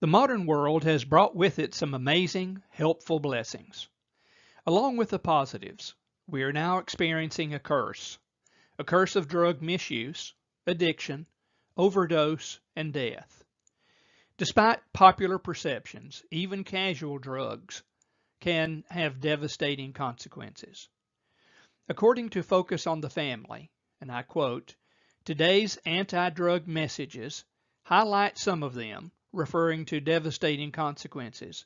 The modern world has brought with it some amazing, helpful blessings. Along with the positives, we are now experiencing a curse of drug misuse, addiction, overdose, and death. Despite popular perceptions, even casual drugs can have devastating consequences. According to Focus on the Family, and I quote, "Today's anti-drug messages highlight some of them, referring to devastating consequences,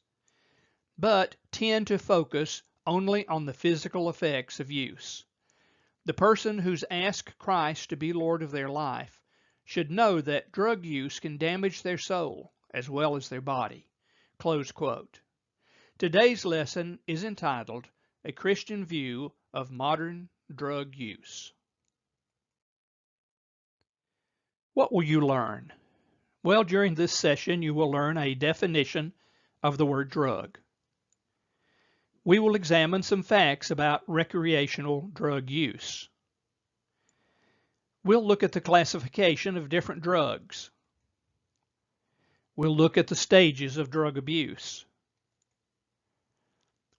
but tend to focus only on the physical effects of use. The person who's asked Christ to be Lord of their life should know that drug use can damage their soul as well as their body." Close quote. Today's lesson is entitled A Christian View of Modern Drug Use. What will you learn? Well, during this session, you will learn a definition of the word drug. We will examine some facts about recreational drug use. We'll look at the classification of different drugs. We'll look at the stages of drug abuse.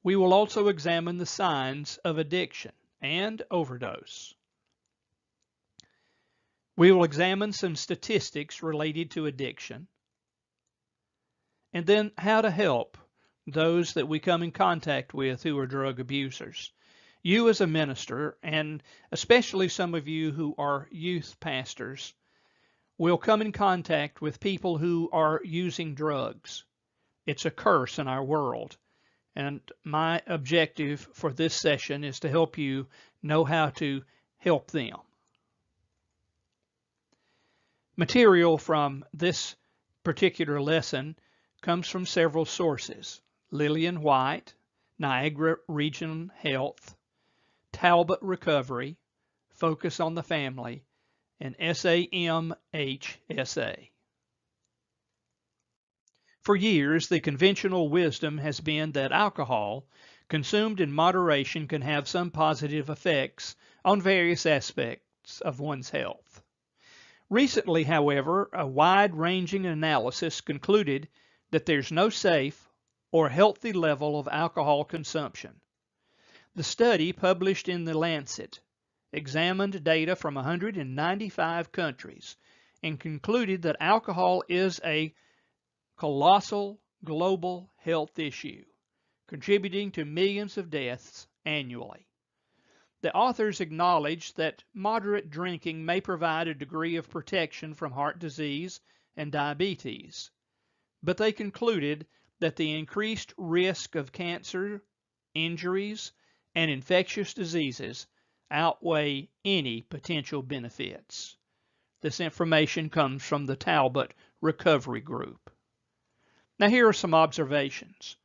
We will also examine the signs of addiction and overdose. We will examine some statistics related to addiction, and then how to help those that we come in contact with who are drug abusers. You as a minister, and especially some of you who are youth pastors, will come in contact with people who are using drugs. It's a curse in our world. And my objective for this session is to help you know how to help them. Material from this particular lesson comes from several sources: Lillian White, Niagara Region Health, Talbot Recovery, Focus on the Family, and SAMHSA. For years, the conventional wisdom has been that alcohol, consumed in moderation, can have some positive effects on various aspects of one's health. Recently, however, a wide-ranging analysis concluded that there's no safe or healthy level of alcohol consumption. The study, published in The Lancet, examined data from 195 countries and concluded that alcohol is a colossal global health issue, contributing to millions of deaths annually. The authors acknowledged that moderate drinking may provide a degree of protection from heart disease and diabetes, but they concluded that the increased risk of cancer, injuries, and infectious diseases outweigh any potential benefits. This information comes from the Talbot Recovery Group. Now, here are some observations.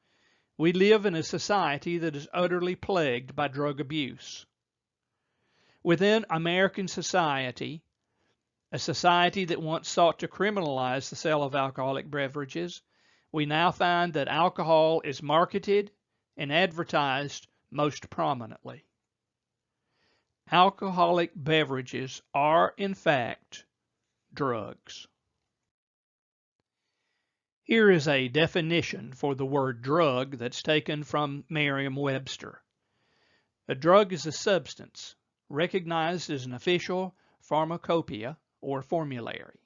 We live in a society that is utterly plagued by drug abuse. Within American society, a society that once sought to criminalize the sale of alcoholic beverages, we now find that alcohol is marketed and advertised most prominently. Alcoholic beverages are, in fact, drugs. Here is a definition for the word drug that's taken from Merriam-Webster. A drug is a substance recognized as an official pharmacopoeia or formulary.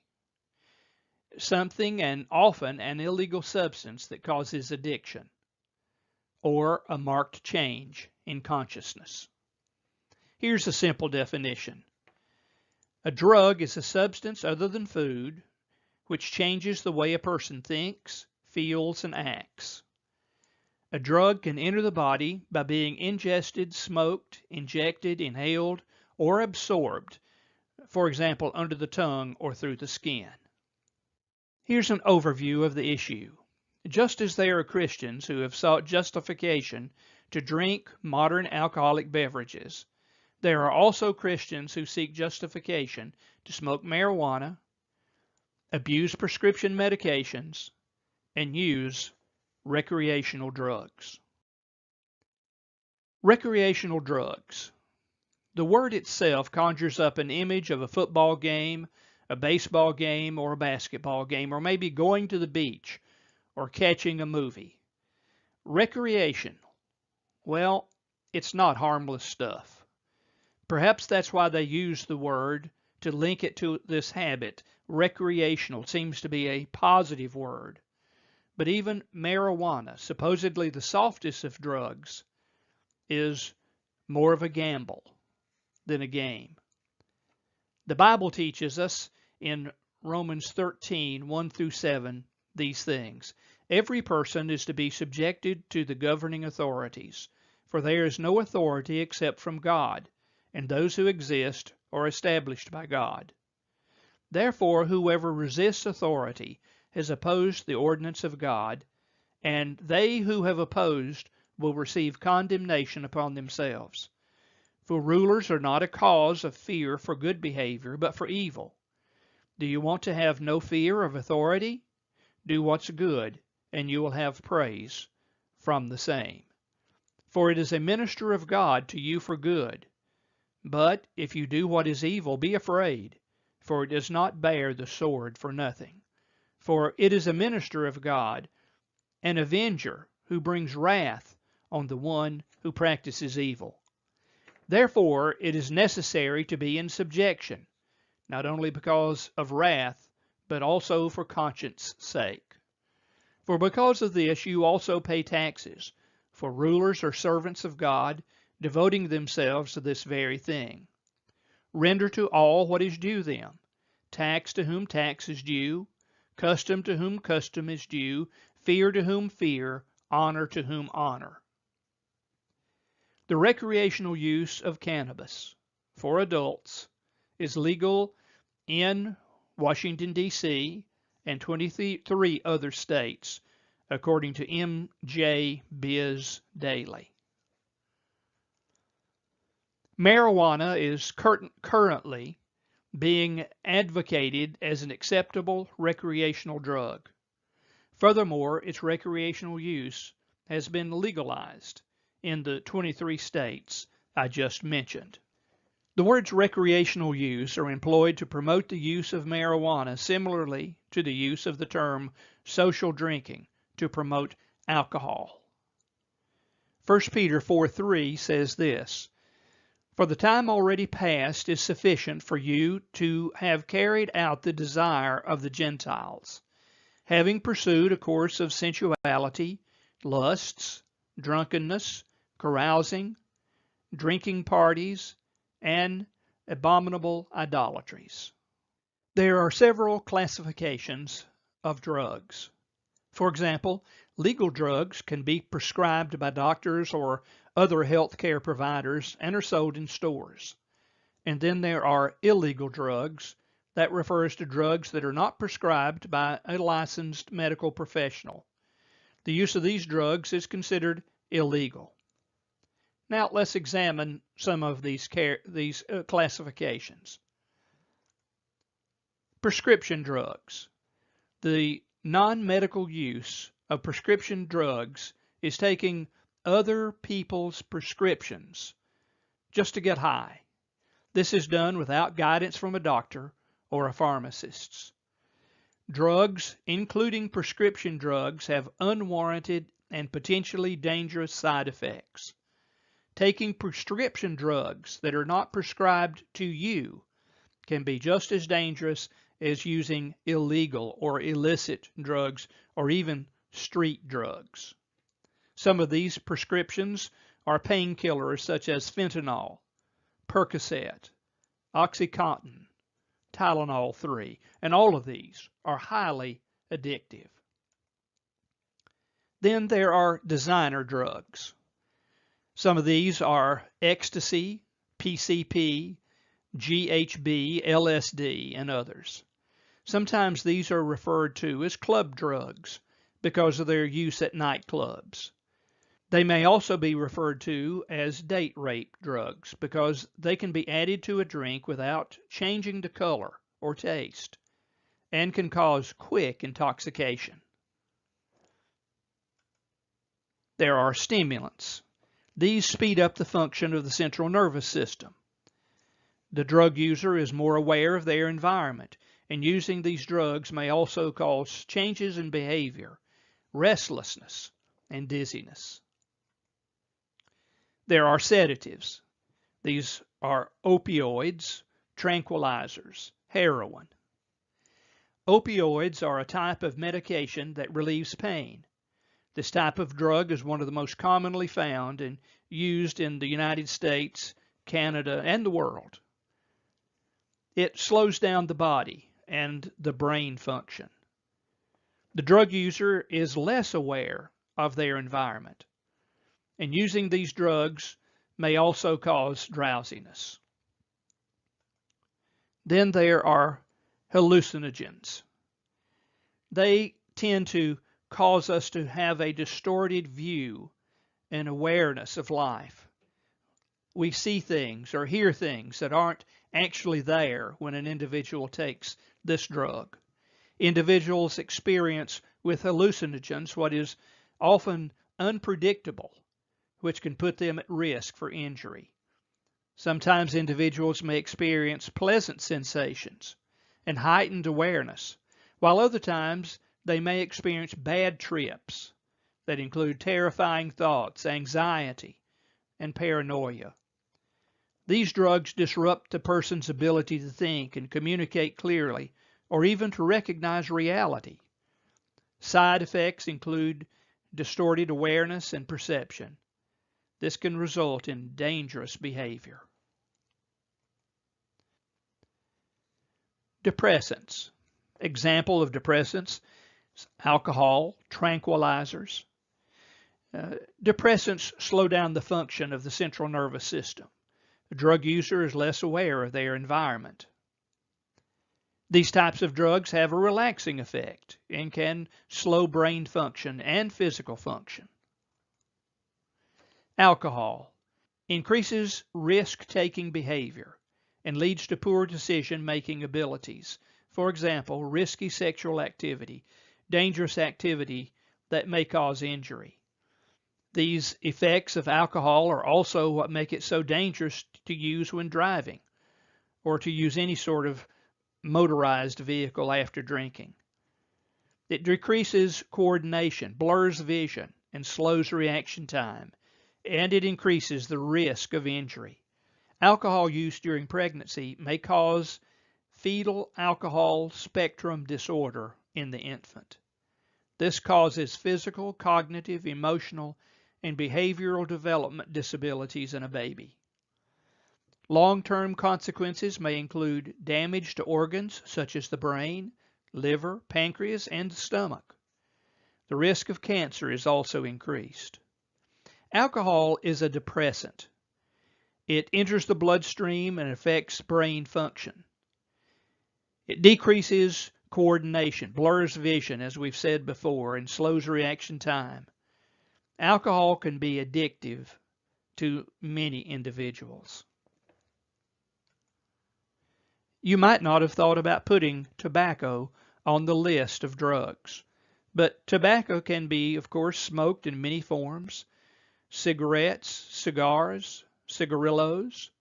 Something, and often an illegal substance, that causes addiction or a marked change in consciousness. Here's a simple definition. A drug is a substance other than food which changes the way a person thinks, feels, and acts. A drug can enter the body by being ingested, smoked, injected, inhaled, or absorbed, for example, under the tongue or through the skin. Here's an overview of the issue. Just as there are Christians who have sought justification to drink modern alcoholic beverages, there are also Christians who seek justification to smoke marijuana, abuse prescription medications, and use recreational drugs. Recreational drugs. The word itself conjures up an image of a football game, a baseball game, or a basketball game, or maybe going to the beach or catching a movie. Recreation. Well, it's not harmless stuff. Perhaps that's why they use the word to link it to this habit. Recreational seems to be a positive word. But even marijuana, supposedly the softest of drugs, is more of a gamble than a game. The Bible teaches us in Romans 13, 1 through 7, these things. Every person is to be subjected to the governing authorities, for there is no authority except from God, and those who exist are established by God. Therefore, whoever resists authority has opposed the ordinance of God, and they who have opposed will receive condemnation upon themselves. For rulers are not a cause of fear for good behavior, but for evil. Do you want to have no fear of authority? Do what's good, and you will have praise from the same. For it is a minister of God to you for good. But if you do what is evil, be afraid, for it does not bear the sword for nothing. For it is a minister of God, an avenger who brings wrath on the one who practices evil. Therefore it is necessary to be in subjection, not only because of wrath, but also for conscience' sake. For because of this you also pay taxes, for rulers are servants of God, devoting themselves to this very thing. Render to all what is due them, tax to whom tax is due, custom to whom custom is due, fear to whom fear, honor to whom honor. The recreational use of cannabis for adults is legal in Washington, D.C. and 23 other states, according to MJ Biz Daily. Marijuana is currently being advocated as an acceptable recreational drug. Furthermore, its recreational use has been legalized in the 23 states I just mentioned. The words recreational use are employed to promote the use of marijuana similarly to the use of the term social drinking to promote alcohol. 1 Peter 4:3 says this, "For the time already past is sufficient for you to have carried out the desire of the Gentiles, having pursued a course of sensuality, lusts, drunkenness, carousing, drinking parties, and abominable idolatries." There are several classifications of drugs. For example, legal drugs can be prescribed by doctors or other health care providers and are sold in stores. And then there are illegal drugs. That refers to drugs that are not prescribed by a licensed medical professional. The use of these drugs is considered illegal. Now let's examine some of these classifications. Prescription drugs. The non-medical use of prescription drugs is taking other people's prescriptions just to get high. This is done without guidance from a doctor or a pharmacist. Drugs, including prescription drugs, have unwarranted and potentially dangerous side effects. Taking prescription drugs that are not prescribed to you can be just as dangerous as using illegal or illicit drugs or even street drugs. Some of these prescriptions are painkillers such as fentanyl, Percocet, OxyContin, Tylenol 3, and all of these are highly addictive. Then there are designer drugs. Some of these are ecstasy, PCP, GHB, LSD, and others. Sometimes these are referred to as club drugs because of their use at nightclubs. They may also be referred to as date rape drugs because they can be added to a drink without changing the color or taste and can cause quick intoxication. There are stimulants. These speed up the function of the central nervous system. The drug user is more aware of their environment, and using these drugs may also cause changes in behavior, restlessness, and dizziness. There are sedatives. These are opioids, tranquilizers, heroin. Opioids are a type of medication that relieves pain. This type of drug is one of the most commonly found and used in the United States, Canada, and the world. It slows down the body and the brain function. The drug user is less aware of their environment, and using these drugs may also cause drowsiness. Then there are hallucinogens. They tend to cause us to have a distorted view and awareness of life. We see things or hear things that aren't actually there when an individual takes this drug. Individuals experience with hallucinogens what is often unpredictable, which can put them at risk for injury. Sometimes individuals may experience pleasant sensations and heightened awareness, while other times they may experience bad trips that include terrifying thoughts, anxiety, and paranoia. These drugs disrupt the person's ability to think and communicate clearly, or even to recognize reality. Side effects include distorted awareness and perception. This can result in dangerous behavior. Depressants. Example of depressants: alcohol, tranquilizers. Depressants slow down the function of the central nervous system. The drug user is less aware of their environment. These types of drugs have a relaxing effect and can slow brain function and physical function. Alcohol increases risk-taking behavior and leads to poor decision-making abilities. For example, risky sexual activity, dangerous activity that may cause injury. These effects of alcohol are also what make it so dangerous to use when driving or to use any sort of motorized vehicle after drinking. It decreases coordination, blurs vision, and slows reaction time, and it increases the risk of injury. Alcohol use during pregnancy may cause fetal alcohol spectrum disorder in the infant. This causes physical, cognitive, emotional, and behavioral development disabilities in a baby. Long-term consequences may include damage to organs such as the brain, liver, pancreas, and the stomach. The risk of cancer is also increased. Alcohol is a depressant. It enters the bloodstream and affects brain function. It decreases coordination, blurs vision, as we've said before, and slows reaction time. Alcohol can be addictive to many individuals. You might not have thought about putting tobacco on the list of drugs, but tobacco can be, of course, smoked in many forms: cigarettes, cigars, cigarillos,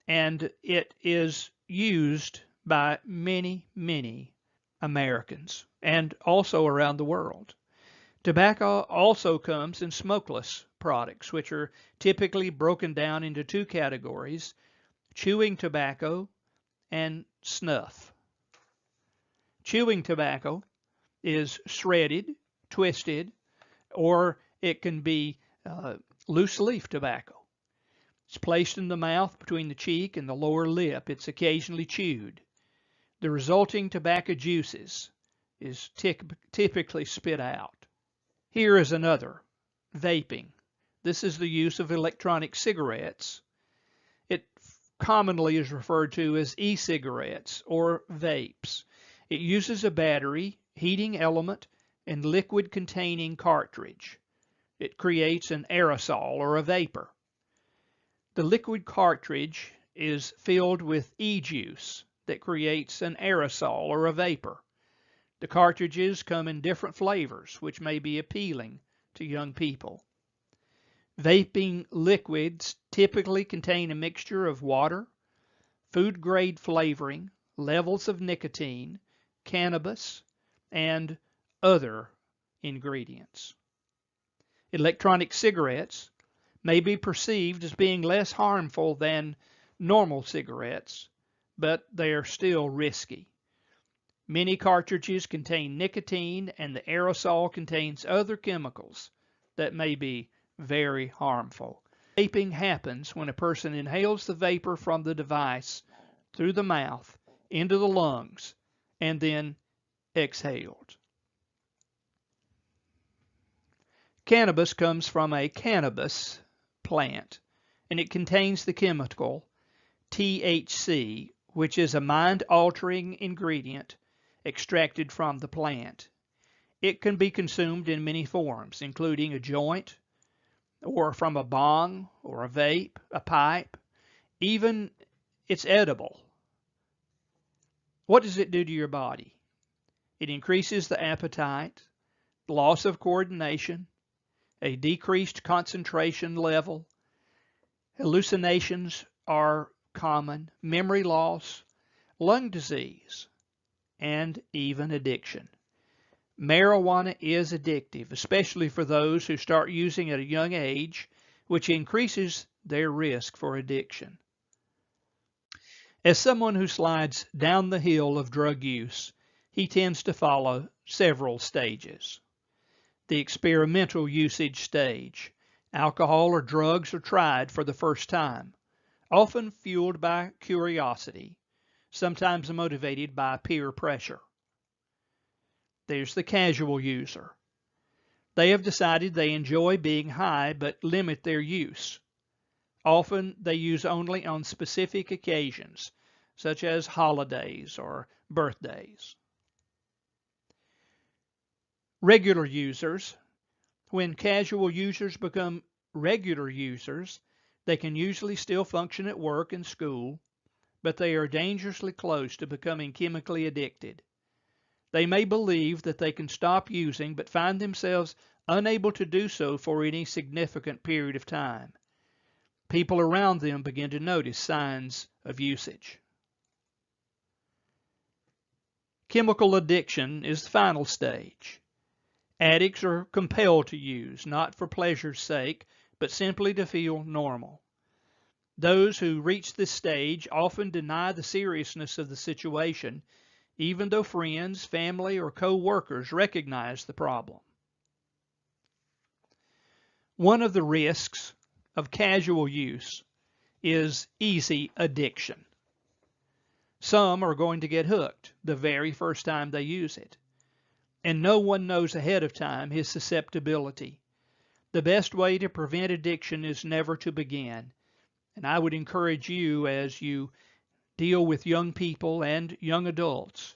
and it is used by many, many Americans and also around the world. Tobacco also comes in smokeless products, which are typically broken down into two categories: chewing tobacco and snuff. Chewing tobacco is shredded, twisted, or it can be loose leaf tobacco. It's placed in the mouth between the cheek and the lower lip. It's occasionally chewed. The resulting tobacco juices is typically spit out. Here is another: vaping. This is the use of electronic cigarettes. It commonly is referred to as e-cigarettes or vapes. It uses a battery, heating element, and liquid-containing cartridge. It creates an aerosol or a vapor. The liquid cartridge is filled with e-juice that creates an aerosol or a vapor. The cartridges come in different flavors, which may be appealing to young people. Vaping liquids typically contain a mixture of water, food-grade flavoring, levels of nicotine, cannabis, and other ingredients. Electronic cigarettes may be perceived as being less harmful than normal cigarettes, but they are still risky. Many cartridges contain nicotine, and the aerosol contains other chemicals that may be very harmful. Vaping happens when a person inhales the vapor from the device through the mouth into the lungs and then exhaled. Cannabis comes from a cannabis plant, and it contains the chemical THC, which is a mind-altering ingredient extracted from the plant. It can be consumed in many forms, including a joint, or from a bong, or a vape, a pipe. Even it's edible. What does it do to your body? It increases the appetite, loss of coordination, a decreased concentration level. Hallucinations are common, memory loss, lung disease, and even addiction. Marijuana is addictive, especially for those who start using at a young age, which increases their risk for addiction. As someone who slides down the hill of drug use, he tends to follow several stages. The experimental usage stage. Alcohol or drugs are tried for the first time, often fueled by curiosity, sometimes motivated by peer pressure. There's the casual user. They have decided they enjoy being high but limit their use. Often they use only on specific occasions, such as holidays or birthdays. Regular users. When casual users become regular users, they can usually still function at work and school, but they are dangerously close to becoming chemically addicted. They may believe that they can stop using, but find themselves unable to do so for any significant period of time. People around them begin to notice signs of usage. Chemical addiction is the final stage. Addicts are compelled to use, not for pleasure's sake, but simply to feel normal. Those who reach this stage often deny the seriousness of the situation, even though friends, family, or co-workers recognize the problem. One of the risks of casual use is easy addiction. Some are going to get hooked the very first time they use it, and no one knows ahead of time his susceptibility. The best way to prevent addiction is never to begin, and I would encourage you, as you deal with young people and young adults,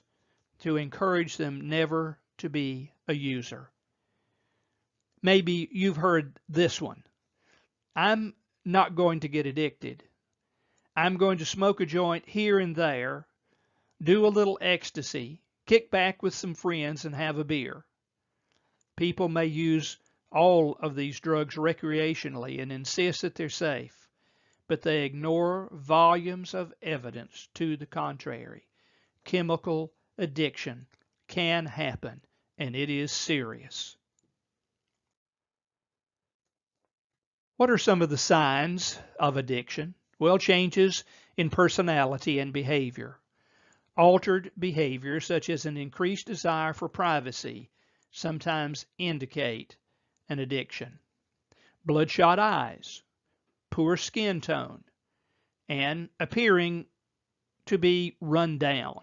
to encourage them never to be a user. Maybe you've heard this one. I'm not going to get addicted. I'm going to smoke a joint here and there, do a little ecstasy, kick back with some friends, and have a beer. People may use all of these drugs recreationally and insist that they're safe, but they ignore volumes of evidence to the contrary. Chemical addiction can happen, and it is serious. What are some of the signs of addiction? Well, changes in personality and behavior. Altered behavior, such as an increased desire for privacy, sometimes indicate an addiction. Bloodshot eyes, poor skin tone, and appearing to be run down.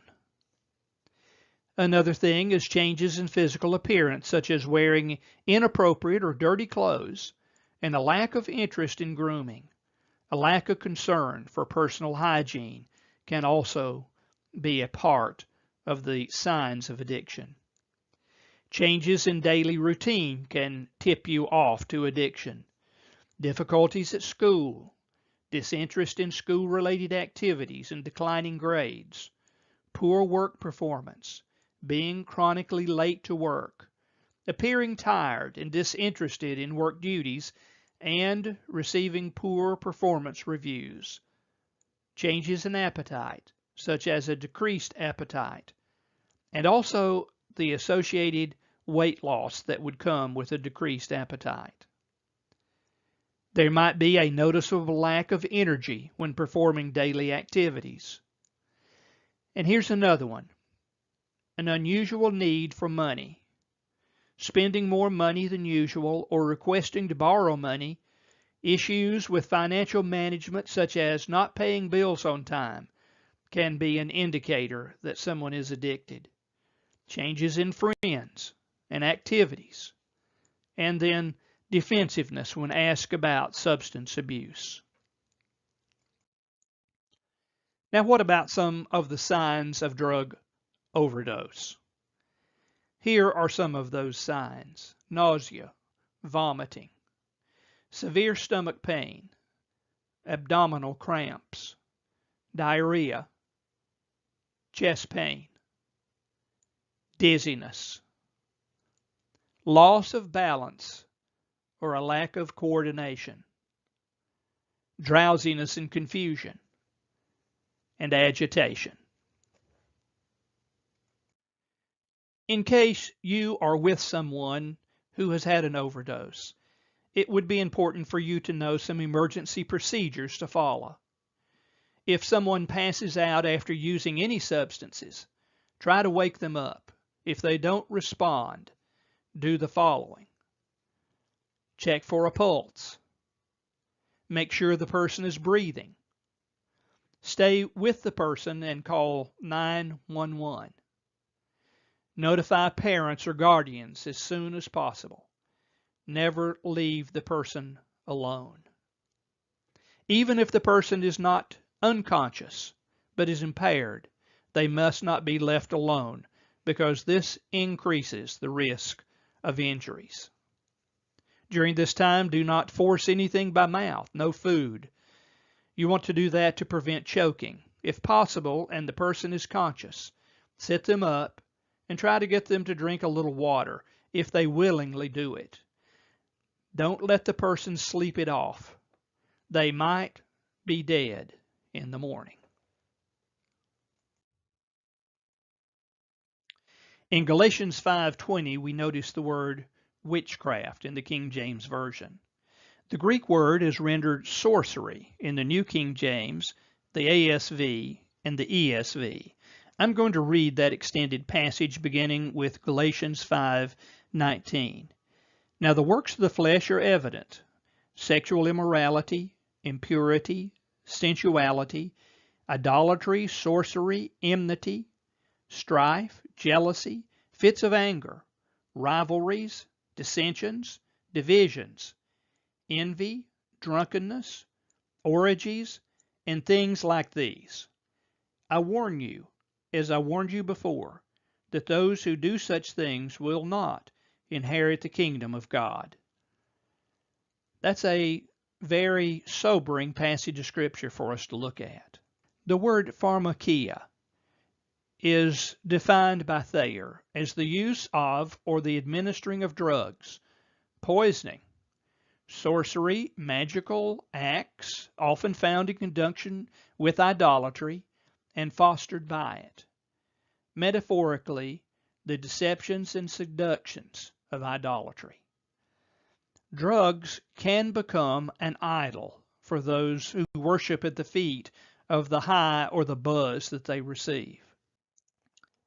Another thing is changes in physical appearance, such as wearing inappropriate or dirty clothes, and a lack of interest in grooming. A lack of concern for personal hygiene can also be a part of the signs of addiction. Changes in daily routine can tip you off to addiction. Difficulties at school, disinterest in school-related activities and declining grades, poor work performance, being chronically late to work, appearing tired and disinterested in work duties, and receiving poor performance reviews. Changes in appetite, such as a decreased appetite, and also the associated weight loss that would come with a decreased appetite. There might be a noticeable lack of energy when performing daily activities. And here's another one: an unusual need for money. Spending more money than usual or requesting to borrow money, issues with financial management such as not paying bills on time can be an indicator that someone is addicted. Changes in friends and activities, and then defensiveness when asked about substance abuse. Now, what about some of the signs of drug overdose? Here are some of those signs: nausea, vomiting, severe stomach pain, abdominal cramps, diarrhea, chest pain, dizziness, loss of balance or a lack of coordination, drowsiness and confusion, and agitation. In case you are with someone who has had an overdose, it would be important for you to know some emergency procedures to follow. If someone passes out after using any substances, try to wake them up. If they don't respond, do the following: check for a pulse. Make sure the person is breathing. Stay with the person and call 911. Notify parents or guardians as soon as possible. Never leave the person alone. Even if the person is not unconscious but is impaired, they must not be left alone because this increases the risk of injuries. During this time, do not force anything by mouth, no food. You want to do that to prevent choking. If possible, and the person is conscious, sit them up and try to get them to drink a little water if they willingly do it. Don't let the person sleep it off. They might be dead in the morning. In Galatians 5:20, we notice the word witchcraft in the King James Version. The Greek word is rendered sorcery in the New King James, the ASV, and the ESV. I'm going to read that extended passage beginning with Galatians 5:19. Now the works of the flesh are evident: sexual immorality, impurity, sensuality, idolatry, sorcery, enmity, strife, jealousy, fits of anger, rivalries, dissensions, divisions, envy, drunkenness, orgies, and things like these. I warn you, as I warned you before, that those who do such things will not inherit the kingdom of God. That's a very sobering passage of Scripture for us to look at. The word pharmakia is defined by Thayer as the use of or the administering of drugs, poisoning, sorcery, magical acts, often found in conjunction with idolatry and fostered by it. Metaphorically, the deceptions and seductions of idolatry. Drugs can become an idol for those who worship at the feet of the high or the buzz that they receive.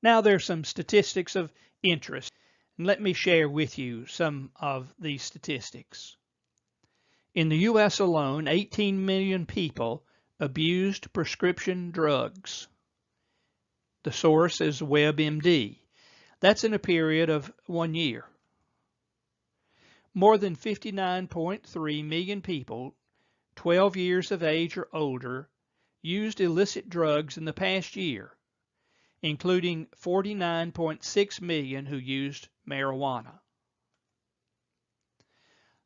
Now there's some statistics of interest, and let me share with you some of these statistics. In the U.S. alone, 18 million people abused prescription drugs. The source is WebMD. That's in a period of 1 year. More than 59.3 million people, 12 years of age or older, used illicit drugs in the past year, including 49.6 million who used marijuana.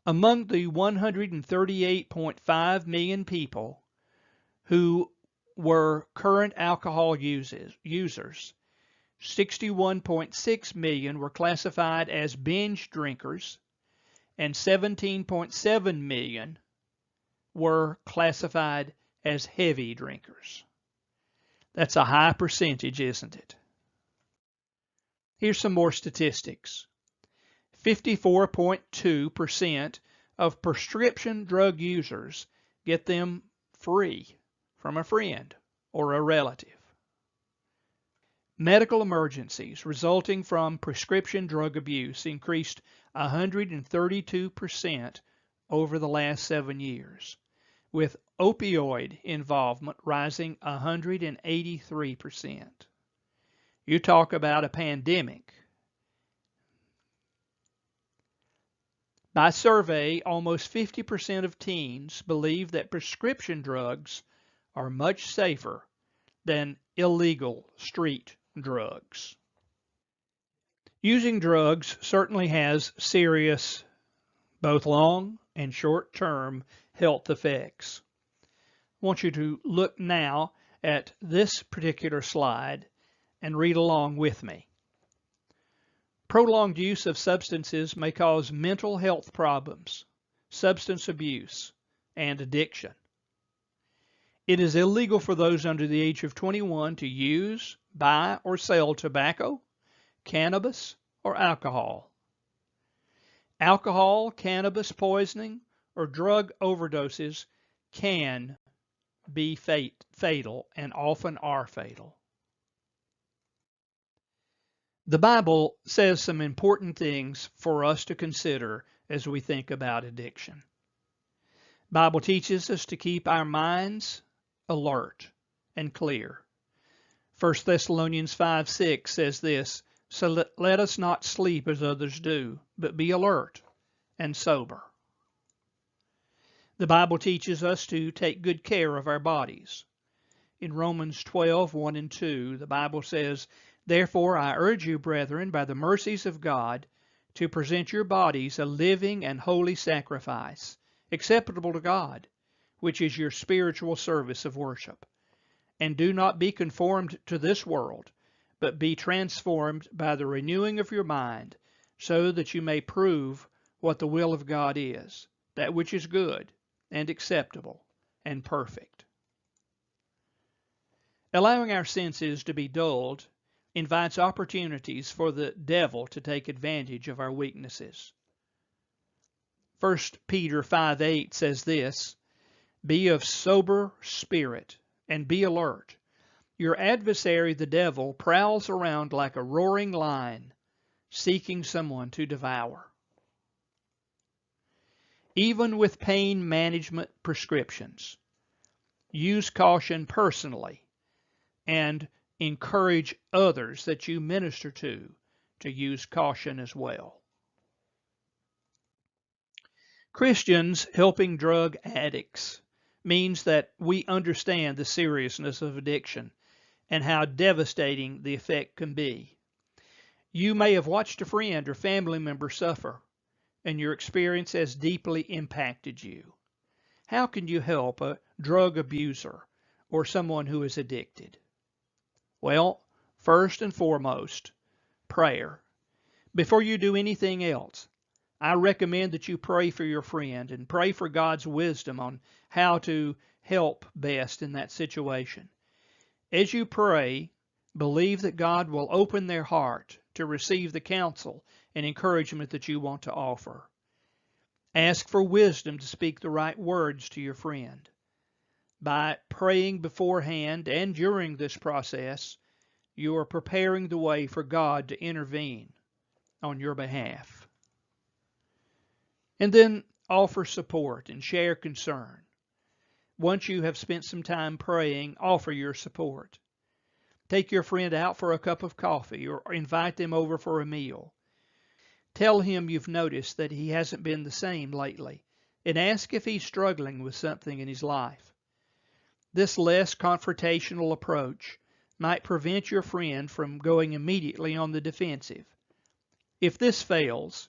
Among the 138.5 million people who were current alcohol users, 61.6 million were classified as binge drinkers, and 17.7 million were classified as heavy drinkers. That's a high percentage, isn't it? Here's some more statistics. 54.2% of prescription drug users get them free from a friend or a relative. Medical emergencies resulting from prescription drug abuse increased 132% over the last 7 years, with opioid involvement rising 183%. You talk about a pandemic. By survey, almost 50% of teens believe that prescription drugs are much safer than illegal street drugs. Using drugs certainly has serious, both long and short-term health effects. I want you to look now at this particular slide and read along with me. Prolonged use of substances may cause mental health problems, substance abuse, and addiction. It is illegal for those under the age of 21 to use, buy, or sell tobacco, cannabis, or alcohol. Alcohol, cannabis poisoning, or drug overdoses can be fatal and often are fatal. The Bible says some important things for us to consider as we think about addiction. The Bible teaches us to keep our minds alert and clear. 1 Thessalonians 5:6 says this, "So let us not sleep as others do, but be alert and sober." The Bible teaches us to take good care of our bodies. In Romans 12:1 and 2, the Bible says, "Therefore I urge you, brethren, by the mercies of God, to present your bodies a living and holy sacrifice, acceptable to God, which is your spiritual service of worship. And do not be conformed to this world, but be transformed by the renewing of your mind, so that you may prove what the will of God is, that which is good and acceptable and perfect." Allowing our senses to be dulled invites opportunities for the devil to take advantage of our weaknesses. 1 Peter 5:8 says this, "Be of sober spirit and be alert. Your adversary, the devil, prowls around like a roaring lion, seeking someone to devour." Even with pain management prescriptions, use caution personally and encourage others that you minister to use caution as well. Christians helping drug addicts means that we understand the seriousness of addiction and how devastating the effect can be. You may have watched a friend or family member suffer, and your experience has deeply impacted you. How can you help a drug abuser or someone who is addicted? Well, first and foremost, prayer. Before you do anything else, I recommend that you pray for your friend and pray for God's wisdom on how to help best in that situation. As you pray, believe that God will open their heart to receive the counsel and encouragement that you want to offer. Ask for wisdom to speak the right words to your friend. By praying beforehand and during this process, you are preparing the way for God to intervene on your behalf. And then offer support and share concern. Once you have spent some time praying, offer your support. Take your friend out for a cup of coffee or invite them over for a meal. Tell him you've noticed that he hasn't been the same lately and ask if he's struggling with something in his life. This less confrontational approach might prevent your friend from going immediately on the defensive. If this fails,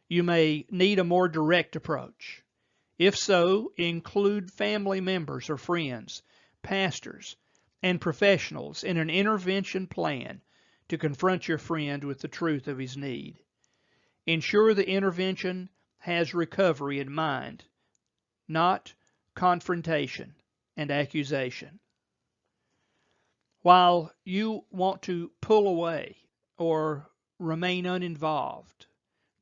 you may need a more direct approach. If so, include family members or friends, pastors, and professionals in an intervention plan to confront your friend with the truth of his need. Ensure the intervention has recovery in mind, not confrontation and accusation. While you want to pull away or remain uninvolved,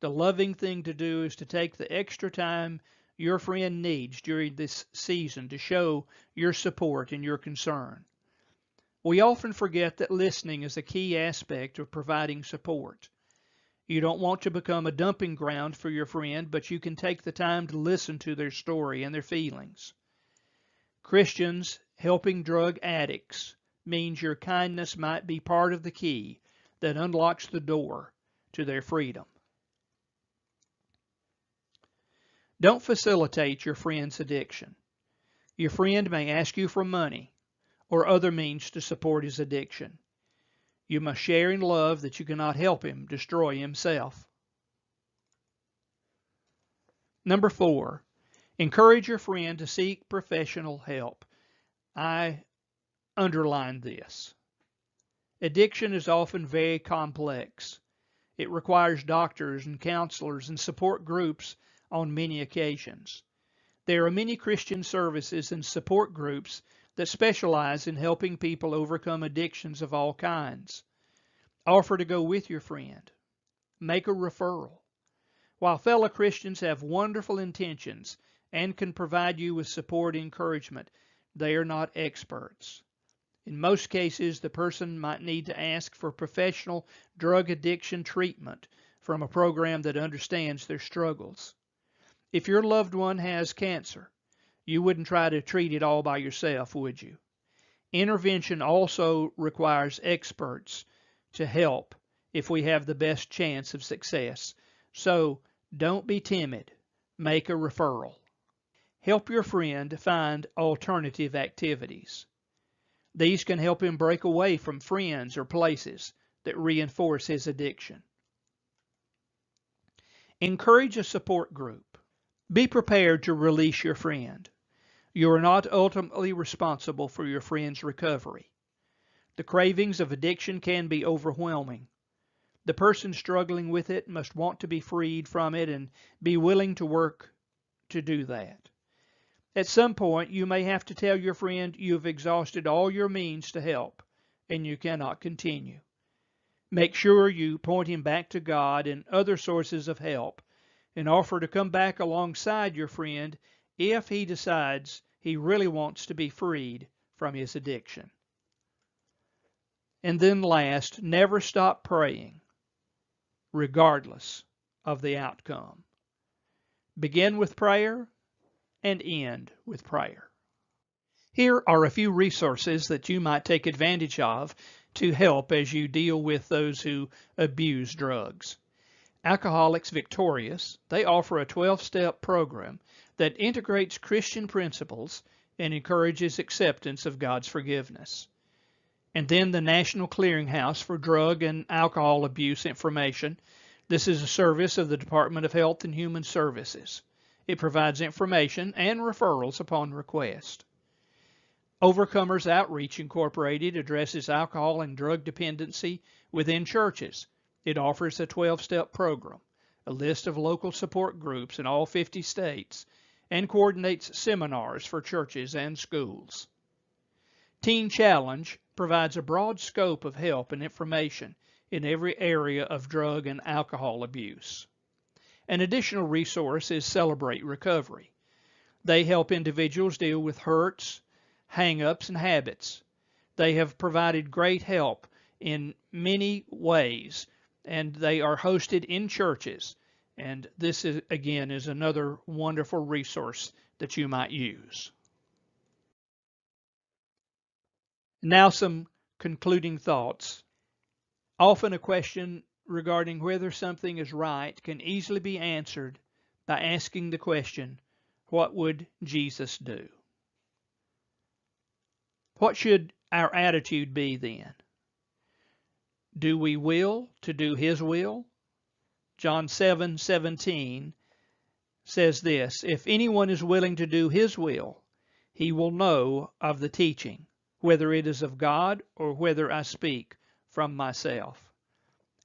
The loving thing to do is to take the extra time your friend needs during this season to show your support and your concern. We often forget that listening is a key aspect of providing support. You don't want to become a dumping ground for your friend, but you can take the time to listen to their story and their feelings. Christians helping drug addicts means your kindness might be part of the key that unlocks the door to their freedom. Don't facilitate your friend's addiction. Your friend may ask you for money or other means to support his addiction. You must share in love that you cannot help him destroy himself. Number 4, encourage your friend to seek professional help. I underline this. Addiction is often very complex. It requires doctors and counselors and support groups on many occasions. There are many Christian services and support groups that specialize in helping people overcome addictions of all kinds. Offer to go with your friend. Make a referral. While fellow Christians have wonderful intentions and can provide you with support and encouragement, they are not experts. In most cases, the person might need to ask for professional drug addiction treatment from a program that understands their struggles. If your loved one has cancer, you wouldn't try to treat it all by yourself, would you? Intervention also requires experts to help if we have the best chance of success. So don't be timid. Make a referral. Help your friend find alternative activities. These can help him break away from friends or places that reinforce his addiction. Encourage a support group. Be prepared to release your friend. You are not ultimately responsible for your friend's recovery. The cravings of addiction can be overwhelming. The person struggling with it must want to be freed from it and be willing to work to do that. At some point, you may have to tell your friend you have exhausted all your means to help and you cannot continue. Make sure you point him back to God and other sources of help and offer to come back alongside your friend if he decides he really wants to be freed from his addiction. And then last, never stop praying, regardless of the outcome. Begin with prayer and end with prayer. Here are a few resources that you might take advantage of to help as you deal with those who abuse drugs. Alcoholics Victorious, they offer a 12-step program that integrates Christian principles and encourages acceptance of God's forgiveness. And then the National Clearinghouse for Drug and Alcohol Abuse Information. This is a service of the Department of Health and Human Services. It provides information and referrals upon request. Overcomers Outreach Incorporated addresses alcohol and drug dependency within churches. It offers a 12-step program, a list of local support groups in all 50 states, and coordinates seminars for churches and schools. Teen Challenge provides a broad scope of help and information in every area of drug and alcohol abuse. An additional resource is Celebrate Recovery. They help individuals deal with hurts, hang-ups, and habits. They have provided great help in many ways, and they are hosted in churches. And this is, again, is another wonderful resource that you might use. Now some concluding thoughts. Often a question regarding whether something is right can easily be answered by asking the question, what would Jesus do? What should our attitude be then? Do we will to do His will? John 7:17 says this, if anyone is willing to do His will, he will know of the teaching, whether it is of God or whether I speak from myself.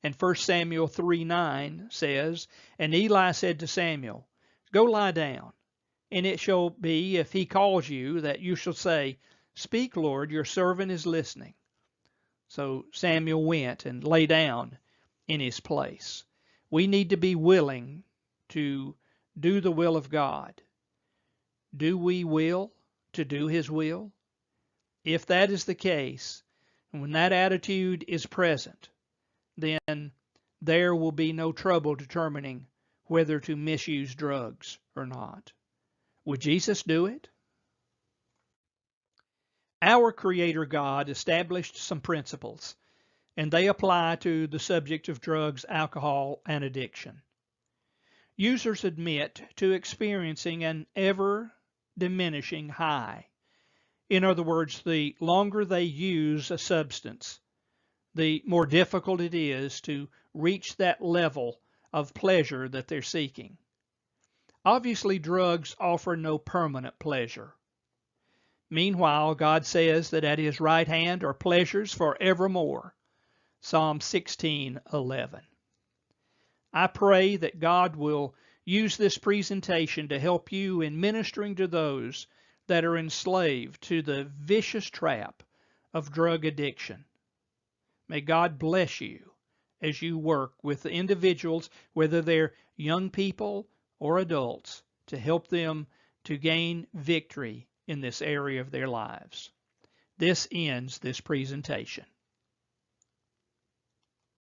And 1 Samuel 3:9 says, and Eli said to Samuel, go lie down, and it shall be, if he calls you, that you shall say, speak, Lord, your servant is listening. So Samuel went and lay down in his place. We need to be willing to do the will of God. Do we will to do His will? If that is the case, and when that attitude is present, then there will be no trouble determining whether to misuse drugs or not. Would Jesus do it? Our Creator God established some principles, and they apply to the subject of drugs, alcohol, and addiction. Users admit to experiencing an ever diminishing high. In other words, the longer they use a substance, the more difficult it is to reach that level of pleasure that they're seeking. Obviously, drugs offer no permanent pleasure. Meanwhile, God says that at His right hand are pleasures forevermore. Psalm 16:11. I pray that God will use this presentation to help you in ministering to those that are enslaved to the vicious trap of drug addiction. May God bless you as you work with the individuals, whether they're young people or adults, to help them to gain victory in this area of their lives. This ends this presentation.